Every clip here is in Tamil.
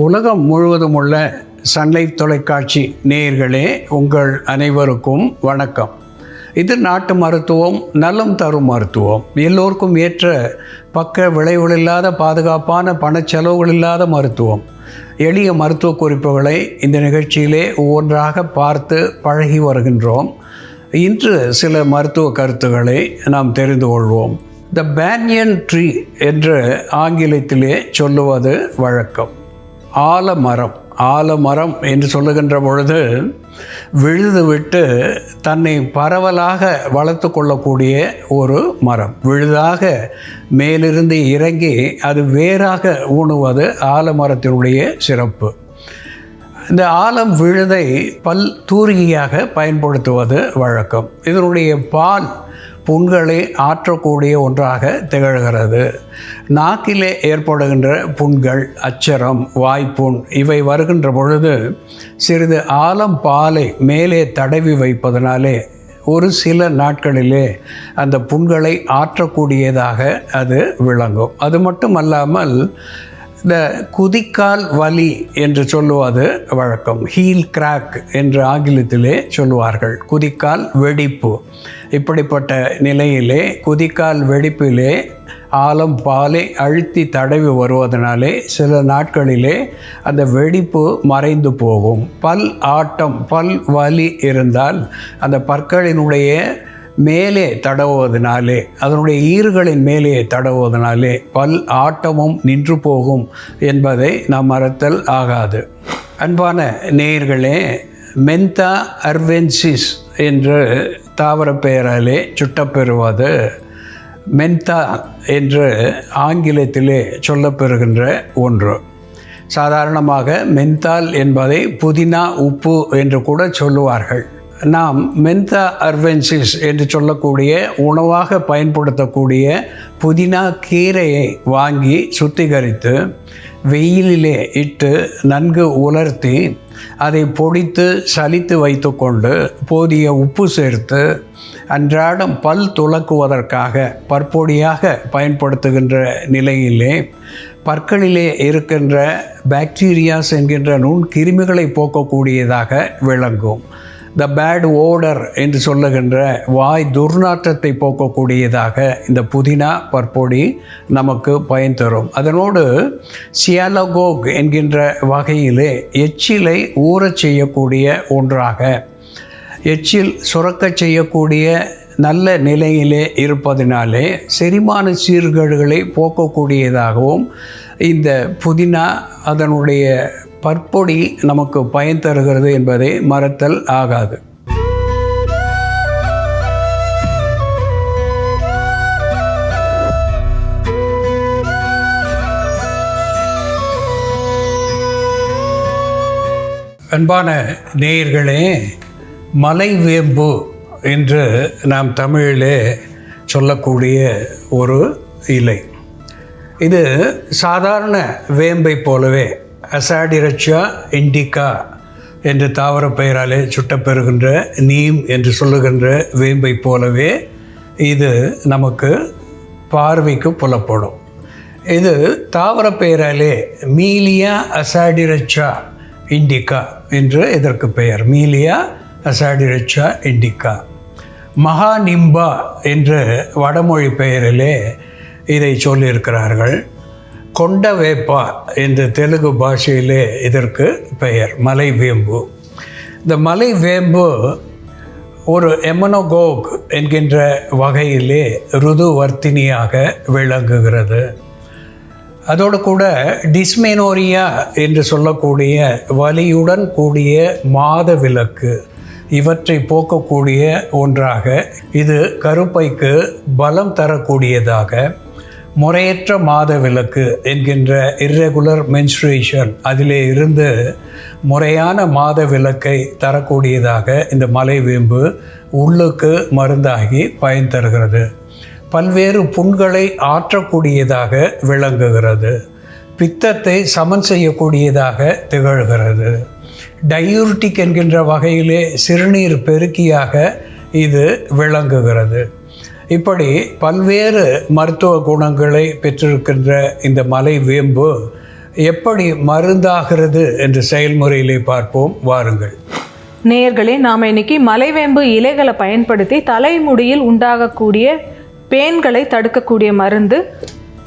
உலகம் முழுவதும் உள்ள சன்லைஃப் தொலைக்காட்சி நேயர்களே, உங்கள் அனைவருக்கும் வணக்கம். இது நாட்டு மருத்துவம், நலம் தரும் மருத்துவம், எல்லோருக்கும் ஏற்ற பக்க விளைவுகளில்லாத பாதுகாப்பான பணச்செலவுகள் இல்லாத மருத்துவம். எளிய மருத்துவ குறிப்புகளை இந்த நிகழ்ச்சியிலே ஒவ்வொன்றாக பார்த்து பழகி வருகின்றோம். இன்று சில மருத்துவ கருத்துக்களை நாம் தெரிந்து கொள்வோம். த பேனியன் ட்ரீ என்று ஆங்கிலத்திலே சொல்லுவது வழக்கம். ஆலமரம் என்று சொல்லுகின்ற பொழுது விழுதுவிட்டு தன்னை பரவலாக வளர்த்து கொள்ளக்கூடிய ஒரு மரம். விழுதாக மேலிருந்து இறங்கி அது வேறாக ஊணுவது ஆலமரத்தினுடைய சிறப்பு. இந்த ஆலம் விழுதை பல் தூரிகையாக பயன்படுத்துவது வழக்கம். இதனுடைய பால் புண்களை ஆற்றக்கூடிய ஒன்றாக திகழ்கிறது. நாக்கிலே ஏற்படுகின்ற புண்கள், அச்சரம், வாய்ப்புண் இவை வருகின்ற பொழுது சிறிது ஆலம் பாலை மேலே தடவி வைப்பதனாலே ஒரு சில நாட்களிலே அந்த புண்களை ஆற்றக்கூடியதாக அது விளங்கும். அது மட்டுமல்லாமல் இந்த குதிக்கால் வலி என்று சொல்லுவது வழக்கம். ஹீல் கிராக் என்று ஆங்கிலத்திலே சொல்லுவார்கள். குதிக்கால் வெடிப்பு. இப்படிப்பட்ட நிலையிலே குதிக்கால் வெடிப்பிலே ஆலம் பாலை அழுத்தி தடவி வருவதனாலே சில நாட்களிலே அந்த வெடிப்பு மறைந்து போகும். பல் ஆட்டம், பல் வலி இருந்தால் அந்த பற்களினுடைய மேலே தடவுவதனாலே, அதனுடைய ஈறுகளின் மேலே தடவுவதனாலே பல் ஆட்டமும் நின்று போகும் என்பதை நாம் மறத்தல் ஆகாது. அன்பான நேயர்களே, மென்தா அர்வென்சிஸ் என்று தாவர பெயராலே சுட்டப்பெறுவது மென்தா என்று ஆங்கிலத்திலே சொல்லப்பெறுகின்ற ஒன்று. சாதாரணமாக மென்தால் என்பதை புதினா உப்பு என்று கூட சொல்லுவார்கள். நாம் மென்தா அர்வென்சிஸ் என்று சொல்லக்கூடிய உணவாக பயன்படுத்தக்கூடிய புதினா கீரையை வாங்கி சுத்திகரித்து வெயிலிலே இட்டு நன்கு உலர்த்தி அதை பொடித்து சலித்து வைத்து கொண்டு போதிய உப்பு சேர்த்து அன்றாடம் பல் துலக்குவதற்காக பற்பொடியாக பயன்படுத்துகின்ற நிலையிலே பற்களிலே இருக்கின்ற பாக்டீரியாஸ் என்கின்ற நுண்கிருமிகளை போக்கக்கூடியதாக விளங்கும். த பேட் ஓடர் என்று சொல்லுகின்ற வாய் துர்நாற்றத்தை போக்கக்கூடியதாக இந்த புதினா பற்பொடி நமக்கு பயன் தரும். அதனோடு சியாலகோக் என்கின்ற வகையிலே எச்சிலை ஊறச் செய்யக்கூடிய ஒன்றாக, எச்சில் சுரக்கச் செய்யக்கூடிய நல்ல நிலையிலே இருப்பதினாலே செரிமான சீர்கேடுகளை போக்கக்கூடியதாகவும் இந்த புதினா அதனுடைய பற்பொடி நமக்கு பயன் தருகிறது என்பதை மறத்தல் ஆகாது. அன்பான நேயர்களே, மலைவேம்பு என்று நாம் தமிழிலே சொல்லக்கூடிய ஒரு இலை. இது சாதாரண வேம்பை போலவே அசாடிரச்சா இண்டிகா என்று தாவர பெயராலே சுட்டப்பெறுகின்ற நீம் என்று சொல்லுகின்ற வேம்பை போலவே இது நமக்கு பார்வைக்கு புலப்படும். இது தாவர பெயராலே மீலியா அசாடிரச்சா இண்டிகா என்று இதற்கு பெயர். மீலியா அசாடிரச்சா இண்டிகா. மகாநிம்பா என்று வடமொழி பெயரிலே இதை சொல்லியிருக்கிறார்கள். கொண்ட வேப்பா என்று தெலுங்கு பாஷையிலே இதற்கு பெயர் மலைவேம்பு. இந்த மலைவேம்பு ஒரு எமனோகோக் என்கின்ற வகையிலே ருதுவர்த்தினியாக விளங்குகிறது. அதோடு கூட டிஸ்மெனோரியா என்று சொல்லக்கூடிய வலியுடன் கூடிய மாதவிலக்கு இவற்றை போக்கக்கூடிய ஒன்றாக, இது கருப்பைக்கு பலம் தரக்கூடியதாக, முறையற்ற மாதவிலக்கு என்கின்ற இர்ரெகுலர் மென்ஸ்ட்ரேஷன் அதிலே இருந்து முறையான மாதவிலக்கை தரக்கூடியதாக இந்த மலைவேம்பு உள்ளுக்கு மருந்தாகி பயன் தருகிறது. பல்வேறு புண்களை ஆற்றக்கூடியதாக விளங்குகிறது. பித்தத்தை சமன் செய்யக்கூடியதாக திகழ்கிறது. டயூரிட்டிக் என்கின்ற வகையிலே சிறுநீர் பெருக்கியாக இது விளங்குகிறது. இப்படி பல்வேறு மருத்துவ குணங்களை பெற்றிருக்கின்ற இந்த மலைவேம்பு எப்படி மருந்தாகிறது என்ற செயல்முறையிலே பார்ப்போம் வாருங்கள். நேயர்களே, நாம் இன்னைக்கு மலைவேம்பு இலைகளை பயன்படுத்தி தலைமுடியில் உண்டாகக்கூடிய பேன்களை தடுக்கக்கூடிய மருந்து,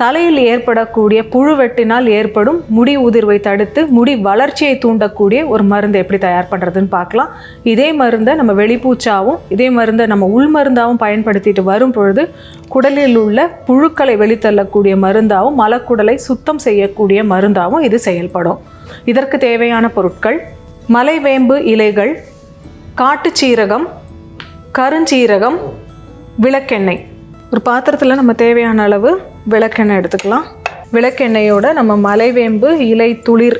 தலையில் ஏற்படக்கூடிய புழுவெட்டினால் ஏற்படும் முடி உதிர்வை தடுத்து முடி வளர்ச்சியை தூண்டக்கூடிய ஒரு மருந்து எப்படி தயார் பண்ணுறதுன்னு பார்க்கலாம். இதே மருந்தை நம்ம வெளிப்பூச்சாவும் இதே மருந்தை நம்ம உள் மருந்தாகவும் பயன்படுத்திட்டு வரும் பொழுது குடலில் உள்ள புழுக்களை வெளித்தள்ளக்கூடிய மருந்தாகவும் மலக்குடலை சுத்தம் செய்யக்கூடிய மருந்தாகவும் இது செயல்படும். இதற்கு தேவையான பொருட்கள்: மலைவேம்பு இலைகள், காட்டுச்சீரகம், கருஞ்சீரகம், விளக்கெண்ணெய். ஒரு பாத்திரத்தில் நம்ம தேவையான அளவு விளக்கெண்ணெய் எடுத்துக்கலாம். விளக்கெண்ணெயோட நம்ம மலைவேம்பு இலை துளிர்,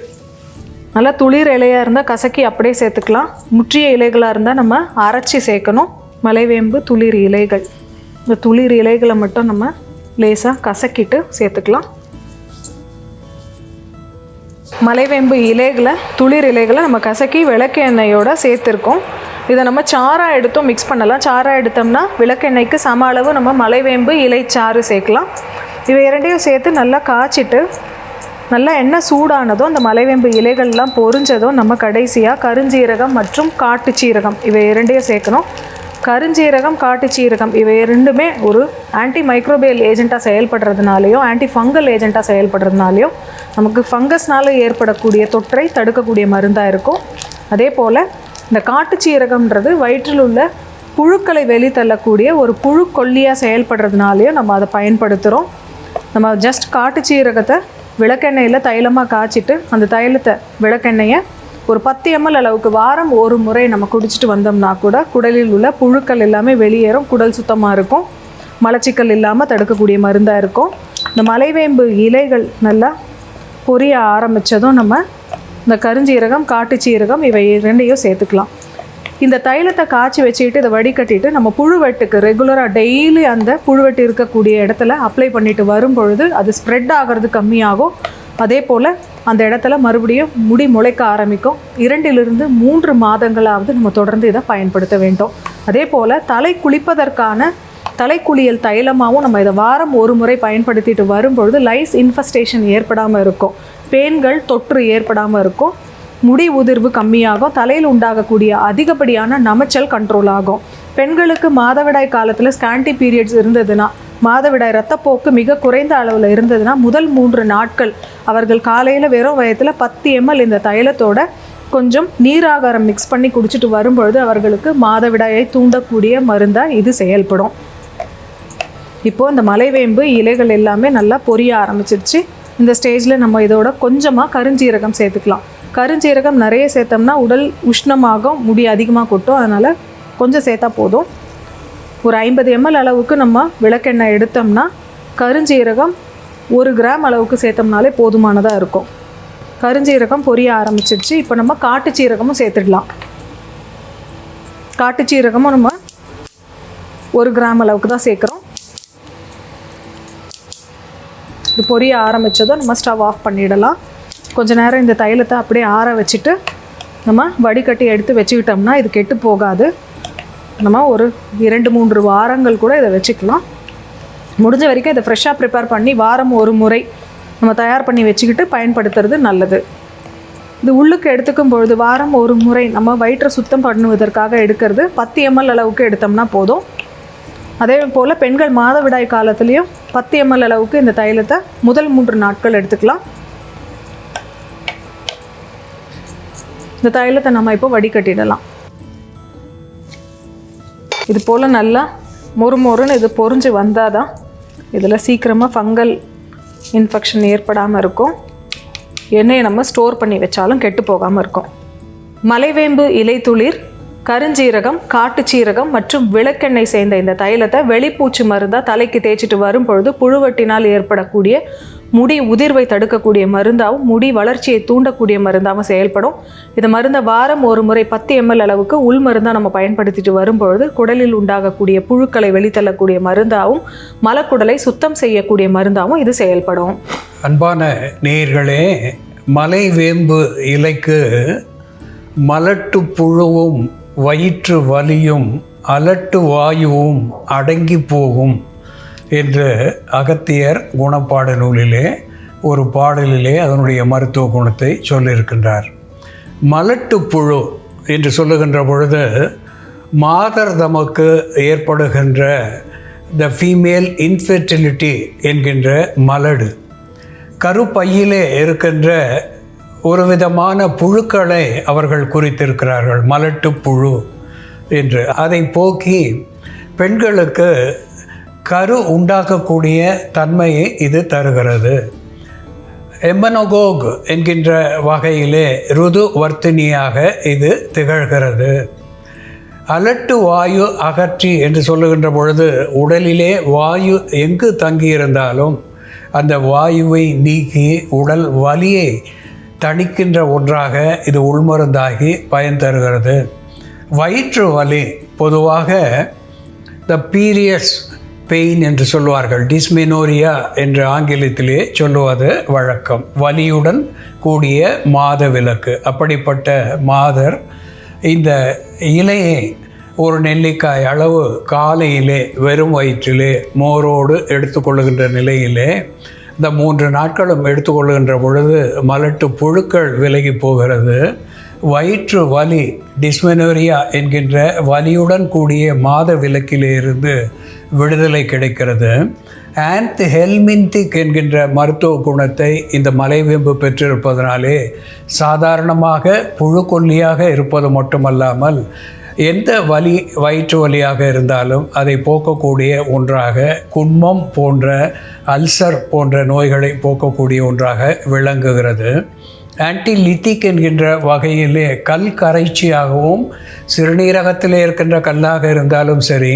நல்லா துளிர் இலையாக இருந்தால் கசக்கி அப்படியே சேர்த்துக்கலாம். முற்றிய இலைகளாக இருந்தால் நம்ம அரைச்சி சேர்க்கணும். மலைவேம்பு துளிர் இலைகள், இந்த துளிர் இலைகளை மட்டும் நம்ம லேசாக கசக்கிட்டு சேர்த்துக்கலாம். மலைவேம்பு இலைகளை, துளிர் இலைகளை நம்ம கசக்கி விளக்கெண்ணெயோடு சேர்த்துருக்கோம். இதை நம்ம சாராக எடுத்தும் மிக்ஸ் பண்ணலாம். சாராக எடுத்தோம்னா விளக்கெண்ணெய்க்கு சம அளவு நம்ம மலைவேம்பு இலை சாறு சேர்க்கலாம். இவை இரண்டையும் சேர்த்து நல்லா காய்ச்சிட்டு நல்லா எண்ணெய் சூடானதும் அந்த மலைவேம்பு இலைகள்லாம் பொரிஞ்சதும் நம்ம கடைசியாக கருஞ்சீரகம் மற்றும் காட்டுச்சீரகம் இவை இரண்டையும் சேர்க்கணும். கருஞ்சீரகம், காட்டுச்சீரகம் இவை ரெண்டுமே ஒரு ஆன்டி மைக்ரோபியல் ஏஜெண்ட்டாக செயல்படுறதுனாலையும் ஆன்டி ஃபங்கல் ஏஜெண்ட்டாக செயல்படுறதுனாலையும் நமக்கு ஃபங்கஸ்னால் ஏற்படக்கூடிய தொற்றை தடுக்கக்கூடிய மருந்தாக இருக்கும். அதே போல் இந்த காட்டுச்சீரகம்ன்றது வயிற்றில் உள்ள புழுக்களை வெளித்தள்ளக்கூடிய ஒரு புழு கொல்லியாக செயல்படுறதுனாலையும் நம்ம அதை பயன்படுத்துகிறோம். நம்ம ஜஸ்ட் காட்டுச்சீரகத்தை விளக்கெண்ணெயில் தைலமாக காய்ச்சிட்டு அந்த தைலத்தை விளக்கெண்ணெயை ஒரு 10 ml அளவுக்கு வாரம் ஒரு முறை நம்ம குடிச்சிட்டு வந்தோம்னா கூட குடலில் உள்ள புழுக்கள் எல்லாமே வெளியேறும், குடல் சுத்தமாக இருக்கும், மலச்சிக்கல் இல்லாமல் தடுக்கக்கூடிய மருந்தாக இருக்கும். இந்த மலைவேம்பு இலைகள் நல்லா பொரிய ஆரம்பித்ததும் நம்ம இந்த கருஞ்சீரகம், காட்டுச்சீரகம் இவை ரெண்டையும் சேர்த்துக்கலாம். இந்த தைலத்தை காய்ச்சி வச்சுக்கிட்டு இதை வடிகட்டிட்டு நம்ம புழுவெட்டுக்கு ரெகுலராக டெய்லி அந்த புழுவெட்டு இருக்கக்கூடிய இடத்துல அப்ளை பண்ணிட்டு வரும் பொழுது அது ஸ்ப்ரெட் ஆகிறது கம்மியாகும். அதே போல் அந்த இடத்துல மறுபடியும் முடி முளைக்க ஆரம்பிக்கும். 2 to 3 மாதங்களாவது நம்ம தொடர்ந்து இதை பயன்படுத்த வேண்டும். அதே போல் தலை குளிப்பதற்கான தலைக்குளியல் தைலமாகவும் நம்ம இதை வாரம் ஒரு முறை பயன்படுத்திட்டு வரும்பொழுது லைஸ் இன்ஃபெஸ்டேஷன் ஏற்படாமல் இருக்கும், பேன்கள் தொற்று ஏற்படாமல் இருக்கும், முடி உதிர்வு கம்மியாகும், தலையில் உண்டாகக்கூடிய அதிகப்படியான நமைச்சல் கண்ட்ரோல் ஆகும். பெண்களுக்கு மாதவிடாய் காலத்தில் ஸ்காண்டி பீரியட்ஸ் இருந்ததுன்னா, மாதவிடாய் ரத்தப்போக்கு மிக குறைந்த அளவில் இருந்ததுன்னா முதல் 3 நாட்கள் அவர்கள் காலையில் வெறும் வயத்தில் 10 ml இந்த தைலத்தோட கொஞ்சம் நீராகாரம் மிக்ஸ் பண்ணி குடிச்சிட்டு வரும்பொழுது அவர்களுக்கு மாதவிடாயை தூண்டக்கூடிய மருந்தாக இது செயல்படும். இப்போது இந்த மலைவேம்பு இலைகள் எல்லாமே நல்லா பொரிய ஆரம்பிச்சிருச்சு. இந்த ஸ்டேஜில் நம்ம இதோட கொஞ்சமாக கருஞ்சீரகம் சேர்த்துக்கலாம். கருஞ்சீரகம் நிறைய சேர்த்தோம்னா உடல் உஷ்ணமாகும், முடி அதிகமாக கொட்டும், அதனால் கொஞ்சம் சேர்த்தா போதும். ஒரு 50 ml அளவுக்கு நம்ம விளக்கெண்ணெய் எடுத்தோம்னா கருஞ்சீரகம் 1 கிராம் அளவுக்கு சேர்த்தோம்னாலே போதுமானதாக இருக்கும். கருஞ்சீரகம் பொரிய ஆரம்பிச்சிருச்சு. இப்போ நம்ம காட்டுச்சீரகமும் சேர்த்துடலாம். காட்டுச்சீரகமும் நம்ம 1 கிராம் அளவுக்கு தான் சேர்க்குறோம். இது பொரிய ஆரம்பித்ததும் நம்ம ஸ்டவ் ஆஃப் பண்ணிடலாம். கொஞ்ச நேரம் இந்த தைலத்தை அப்படியே ஆற வச்சுட்டு நம்ம வடிகட்டி எடுத்து வச்சுக்கிட்டோம்னா இது கெட்டு போகாது. நம்ம ஒரு 2-3 வாரங்கள் கூட இதை வச்சுக்கலாம். முடிஞ்ச வரைக்கும் இதை ஃப்ரெஷ்ஷாக ப்ரிப்பேர் பண்ணி வாரம் ஒரு முறை நம்ம தயார் பண்ணி வச்சுக்கிட்டு பயன்படுத்துறது நல்லது. இது உள்ளுக்கு எடுத்துக்கும் பொழுது வாரம் ஒரு முறை நம்ம வயிற்றை சுத்தம் பண்ணுவதற்காக எடுக்கிறது 10 ml அளவுக்கு எடுத்தோம்னா போதும். அதே போல் பெண்கள் மாதவிடாய் காலத்துலேயும் 10 ml அளவுக்கு இந்த தைலத்தை முதல் 3 நாட்கள் எடுத்துக்கலாம். இந்த தைலத்தை நம்ம இப்போ வடிகட்டிடலாம். இது போல் நல்லா மொறுன்னு இது பொரிஞ்சு வந்தால் தான் இதில் சீக்கிரமாக ஃபங்கல் இன்ஃபெக்ஷன் ஏற்படாமல் இருக்கும். எண்ணெயை நம்ம ஸ்டோர் பண்ணி வச்சாலும் கெட்டு போகாமல் இருக்கும். மலைவேம்பு இலை துளிர், கருஞ்சீரகம், காட்டுச்சீரகம் மற்றும் விளக்கெண்ணெய் சேர்ந்த இந்த தைலத்தை வெளிப்பூச்சி மருந்தாக தலைக்கு தேய்ச்சிட்டு வரும் பொழுது புழுவட்டினால் ஏற்படக்கூடிய முடி உதிர்வை தடுக்கக்கூடிய மருந்தாகவும் முடி வளர்ச்சியை தூண்டக்கூடிய மருந்தாகவும் செயல்படும். இந்த மருந்தை வாரம் ஒரு முறை 10 ml அளவுக்கு உள் மருந்தாக நம்ம பயன்படுத்திட்டு வரும்பொழுது குடலில் உண்டாகக்கூடிய புழுக்களை வெளித்தள்ளக்கூடிய மருந்தாகவும் மலக்குடலை சுத்தம் செய்யக்கூடிய மருந்தாகவும் இது செயல்படும். அன்பான நேயர்களே, மலைவேம்பு இலைக்கு மலட்டு புழுவும் வயிற்று வலியும் அலட்டு வாயுவும் அடங்கி போகும் என்று அகத்தியர் குணப்பாடு நூலிலே ஒரு பாடலிலே அதனுடைய மருத்துவ குணத்தை சொல்லியிருக்கின்றார். மலட்டுப்புழு என்று சொல்லுகின்ற பொழுது மாதர் தமக்கு ஏற்படுகின்ற த ஃபீமேல் இன்ஃபெர்டிலிட்டி என்கின்ற மலடு, கருப்பையிலே இருக்கின்ற ஒரு விதமான புழுக்களை அவர்கள் குறித்திருக்கிறார்கள், மலட்டுப்புழு என்று. அதை போக்கி பெண்களுக்கு கரு உண்டாக்கக்கூடிய தன்மையை இது தருகிறது. எம்பனோகோக் என்கின்ற வகையிலே ருது வர்த்தினியாக இது திகழ்கிறது. அலட்டு வாயு அகற்றி என்று சொல்லுகின்ற பொழுது உடலிலே வாயு எங்கு தங்கியிருந்தாலும் அந்த வாயுவை நீக்கி உடல் வலியை தணிக்கின்ற ஒன்றாக இது உள்மருந்தாகி பயன் தருகிறது. வயிற்று வலி, பொதுவாக த பீரியட்ஸ் பெயின் என்று சொல்லுவார்கள், டிஸ்மெனோரியா என்று ஆங்கிலத்திலே சொல்லுவது வழக்கம். வலியுடன் கூடிய மாதவிலக்கு. அப்படிப்பட்ட மாதர் இந்த இலையை ஒரு நெல்லிக்காய் அளவு காலையிலே வெறும் வயிற்றிலே மோரோடு எடுத்துக்கொள்ளுகின்ற நிலையிலே இந்த 3 நாட்களும் எடுத்துக்கொள்ளுகின்ற பொழுது மலட்டு புழுக்கள் விலகி போகிறது. வயிற்று வலி, டிஸ்மெனோரியா என்கின்ற வலியுடன் கூடிய மாத விலக்கிலிருந்து விடுதலை கிடைக்கிறது. ஆன்திஹெல்மின்திக் என்கின்ற மருத்துவ குணத்தை இந்த மலைவேம்பு பெற்றிருப்பதனாலே சாதாரணமாக புழுக்கொல்லியாக இருப்பது மட்டுமல்லாமல் எந்த வலி, வயிற்று வலியாக இருந்தாலும் அதை போக்கக்கூடிய ஒன்றாக, குன்மம் போன்ற அல்சர் போன்ற நோய்களை போக்கக்கூடிய ஒன்றாக விளங்குகிறது. ஆன்டிலித்திக் என்கின்ற வகையிலே கல் கரைச்சியாகவும், சிறுநீரகத்திலே இருக்கின்ற கல்லாக இருந்தாலும் சரி,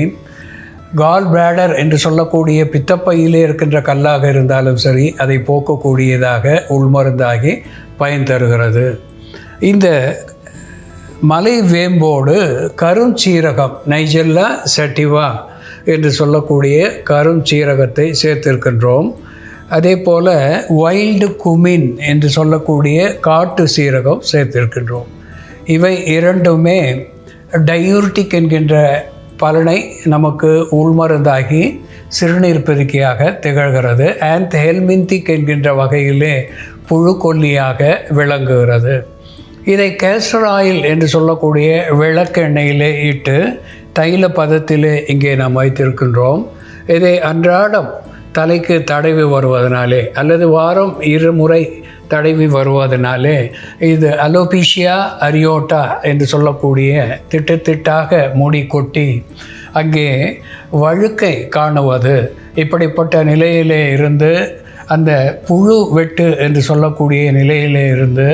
கால் பிளாடர் என்று சொல்லக்கூடிய பித்தப்பையிலே இருக்கின்ற கல்லாக இருந்தாலும் சரி, அதை போக்கக்கூடியதாக உள்மருந்தாகி பயன் தருகிறது. இந்த மலை வேம்போடு கருஞ்சீரகம், நைஜெல்லா சட்டிவா என்று சொல்லக்கூடிய கருஞ்சீரகத்தை சேர்த்திருக்கின்றோம். அதே போல் வைல்டு குமின் என்று சொல்லக்கூடிய காட்டு சீரகம் சேர்த்திருக்கின்றோம். இவை இரண்டுமே டயூரிட்டிக் என்கின்ற பலனை நமக்கு உள்மருந்தாகி சிறுநீர் பெருக்கியாக திகழ்கிறது. ஆன்திஹெல்மின்திக் என்கின்ற வகையிலே புழுக்கொல்லியாக விளங்குகிறது. இதை கேஸ்டர் ஆயில் என்று சொல்லக்கூடிய விளக்கெண்ணெயிலே இட்டு தைல பதத்திலே இங்கே நாம் வைத்திருக்கின்றோம். இதை அன்றாடம் தலைக்கு தடவி வருவதனாலே அல்லது வாரம் 2 முறை தடவி வருவதனாலே இது அலோபீஷியா அரியோட்டா என்று சொல்லக்கூடிய திட்டாக முடி கொட்டி அங்கே வழுக்கை காணுவது, இப்படிப்பட்ட நிலையிலே இருந்து அந்த புழு வெட்டு என்று சொல்லக்கூடிய நிலையிலே இருந்து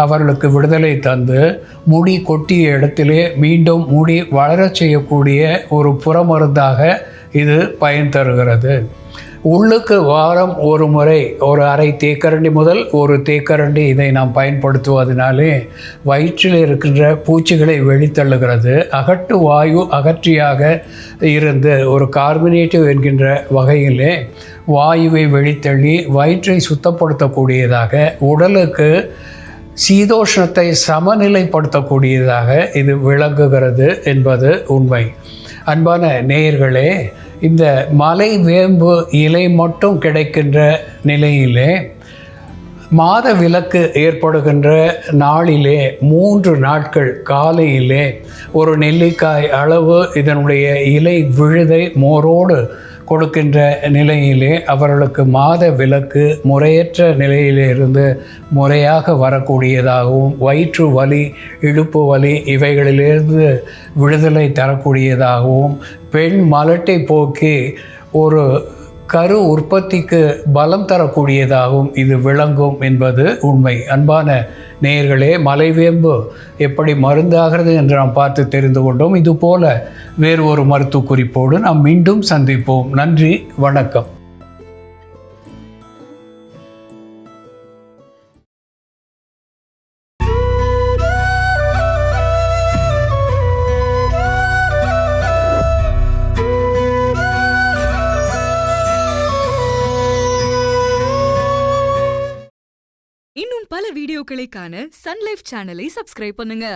அவர்களுக்கு விடுதலை தந்து முடி கொட்டிய இடத்திலே மீண்டும் முடி வளரச் செய்யக்கூடிய ஒரு புறமருந்தாக இது பயன் தருகிறது. உள்ளுக்கு வாரம் 1 முறை ஒரு அரை தேக்கரண்டி முதல் 1 தேக்கரண்டி இதை நாம் பயன்படுத்துவதனாலே வயிற்றில் இருக்கின்ற பூச்சிகளை வெளித்தள்ளுகிறது. அகட்டு வாயு அகற்றியாக இருந்து ஒரு கார்பனேட்டிவ் என்கின்ற வகையிலே வாயுவை வெளித்தள்ளி வயிற்றை சுத்தப்படுத்தக்கூடியதாக, உடலுக்கு சீதோஷ்ணத்தை சமநிலைப்படுத்தக்கூடியதாக இது விளங்குகிறது என்பது உண்மை. அன்பான நேயர்களே, இந்த மலை வேம்பு இலை மட்டும் கிடைக்கின்ற நிலையிலே மாத விலக்கு ஏற்படுகின்ற நாளிலே 3 நாட்கள் காலையிலே ஒரு நெல்லிக்காய் அளவு இதனுடைய இலை விழுதை மோரோடு கொடுக்கின்ற நிலையிலே அவர்களுக்கு மாத விலக்கு முறையற்ற நிலையிலே இருந்து முறையாக வரக்கூடியதாகவும், வயிற்று வலி, இடுப்பு வலி இவைகளிலிருந்து விடுதலை தரக்கூடியதாகவும், பெண் மலட்டை போக்கி ஒரு கரு உற்பத்திக்கு பலம் தரக்கூடியதாகவும் இது விளங்கும் என்பது உண்மை. அன்பான நேயர்களே, மலைவேம்பு எப்படி மருந்தாகிறது என்று நாம் பார்த்து தெரிந்து கொண்டோம். இதுபோல வேறு ஒரு மருத்துவ குறிப்போடு நாம் மீண்டும் சந்திப்போம். நன்றி, வணக்கம். இன்னும் பல வீடியோக்களை காண சன் லைஃப் சேனலை சப்ஸ்கிரைப் பண்ணுங்க.